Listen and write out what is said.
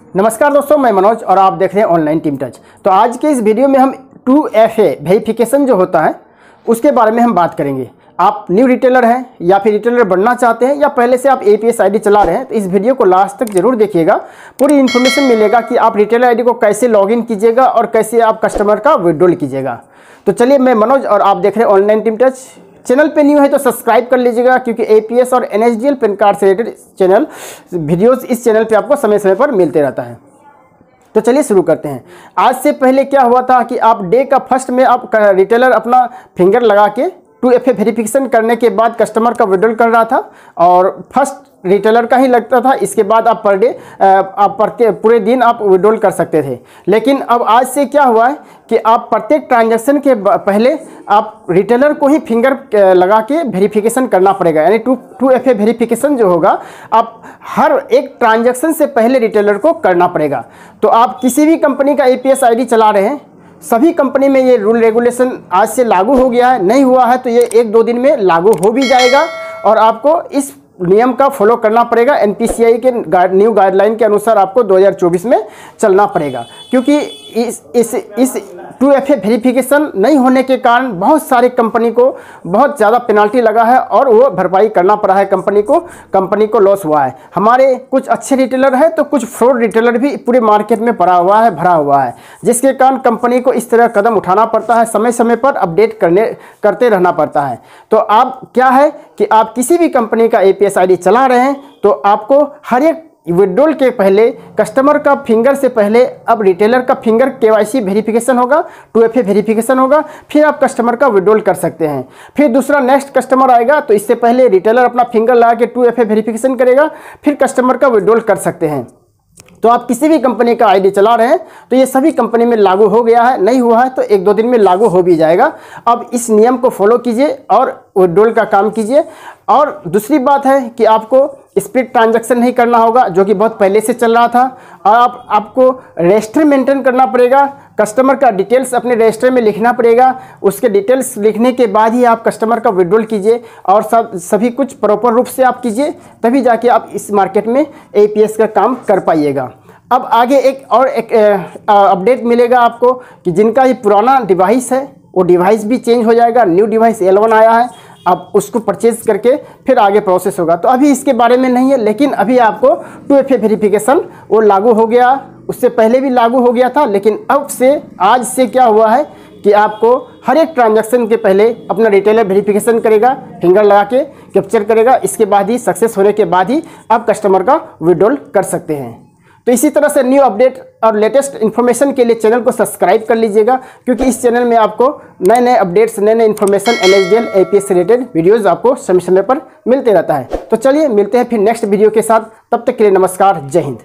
नमस्कार दोस्तों, मैं मनोज और आप देख रहे हैं ऑनलाइन टीम टच। तो आज के इस वीडियो में हम 2FA वेरिफिकेशन जो होता है उसके बारे में हम बात करेंगे। आप न्यू रिटेलर हैं या फिर रिटेलर बनना चाहते हैं या पहले से आप APS ID चला रहे हैं तो इस वीडियो को लास्ट तक जरूर देखिएगा। पूरी इन्फॉर्मेशन मिलेगा कि आप रिटेलर ID को कैसे लॉगिन कीजिएगा और कैसे आप कस्टमर का विड्रॉल कीजिएगा। तो चलिए, मैं मनोज और आप देख रहे हैं ऑनलाइन टीम टच। चैनल पे न्यू है तो सब्सक्राइब कर लीजिएगा क्योंकि APS और NSDL पैन कार्ड से रिलेटेड चैनल वीडियोस इस चैनल पे आपको समय समय पर मिलते रहता है। तो चलिए शुरू करते हैं। आज से पहले क्या हुआ था कि आप डे का फर्स्ट में आप रिटेलर अपना फिंगर लगा के 2FA वेरिफिकेशन करने के बाद कस्टमर का विड्रॉल कर रहा था और फर्स्ट रिटेलर का ही लगता था। इसके बाद आप पर डे आप पूरे दिन आप विड्रॉल कर सकते थे। लेकिन अब आज से क्या हुआ है कि आप प्रत्येक ट्रांजैक्शन के पहले आप रिटेलर को ही फिंगर लगा के वेरिफिकेशन करना पड़ेगा। यानी 2FA वेरिफिकेशन जो होगा आप हर एक ट्रांजैक्शन से पहले रिटेलर को करना पड़ेगा। तो आप किसी भी कंपनी का APS ID चला रहे हैं, सभी कंपनी में ये रूल रेगुलेशन आज से लागू हो गया है। नहीं हुआ है तो ये 1-2 दिन में लागू हो भी जाएगा और आपको इस नियम का फॉलो करना पड़ेगा। NPCI के न्यू गाइडलाइन के अनुसार आपको 2024 में चलना पड़ेगा, क्योंकि इस 2FA वेरिफिकेशन नहीं होने के कारण बहुत सारी कंपनी को बहुत ज़्यादा पेनाल्टी लगा है और वो भरपाई करना पड़ा है। कंपनी को लॉस हुआ है। हमारे कुछ अच्छे रिटेलर हैं तो कुछ फ्रॉड रिटेलर भी पूरे मार्केट में भरा हुआ है, जिसके कारण कंपनी को इस तरह कदम उठाना पड़ता है, समय समय पर अपडेट करते रहना पड़ता है। तो आप क्या है कि आप किसी भी कंपनी का APS ID चला रहे हैं तो आपको हर एक विड्रॉल के पहले कस्टमर का फिंगर से पहले अब रिटेलर का फिंगर KYC वेरिफिकेशन होगा, 2FA वेरिफिकेशन होगा, फिर आप कस्टमर का विड्रॉल कर सकते हैं। फिर दूसरा नेक्स्ट कस्टमर आएगा तो इससे पहले रिटेलर अपना फिंगर लगा के 2FA वेरिफिकेशन करेगा, फिर कस्टमर का विड्रॉल कर सकते हैं। तो आप किसी भी कंपनी का ID चला रहे हैं तो ये सभी कंपनी में लागू हो गया है। नहीं हुआ है तो 1-2 दिन में लागू हो भी जाएगा। अब इस नियम को फॉलो कीजिए और विड्रॉल का काम कीजिए। और दूसरी बात है कि आपको स्प्लिट ट्रांजैक्शन नहीं करना होगा, जो कि बहुत पहले से चल रहा था। और आपको रजिस्टर मेंटेन करना पड़ेगा। कस्टमर का डिटेल्स अपने रजिस्टर में लिखना पड़ेगा। उसके डिटेल्स लिखने के बाद ही आप कस्टमर का विड्रॉल कीजिए और सभी कुछ प्रॉपर रूप से आप कीजिए, तभी जाके आप इस मार्केट में APS का काम कर पाइएगा। अब आगे एक अपडेट मिलेगा आपको कि जिनका ये पुराना डिवाइस है वो डिवाइस भी चेंज हो जाएगा। न्यू डिवाइस L1 आया है, आप उसको परचेज करके फिर आगे प्रोसेस होगा। तो अभी इसके बारे में नहीं है, लेकिन अभी आपको 2FA वेरिफिकेशन वो लागू हो गया। उससे पहले भी लागू हो गया था, लेकिन अब से आज से क्या हुआ है कि आपको हर एक ट्रांजैक्शन के पहले अपना रिटेलर वेरिफिकेशन करेगा, फिंगर लगा के कैप्चर करेगा। इसके बाद ही सक्सेस होने के बाद ही आप कस्टमर का विड्रॉल कर सकते हैं। तो इसी तरह से न्यू अपडेट और लेटेस्ट इन्फॉर्मेशन के लिए चैनल को सब्सक्राइब कर लीजिएगा, क्योंकि इस चैनल में आपको नए अपडेट्स, नए इन्फॉर्मेशन, NSDL APS से रिलेटेड वीडियोज़ आपको समय समय पर मिलते रहता है। तो चलिए मिलते हैं फिर नेक्स्ट वीडियो के साथ। तब तक के लिए नमस्कार, जय हिंद।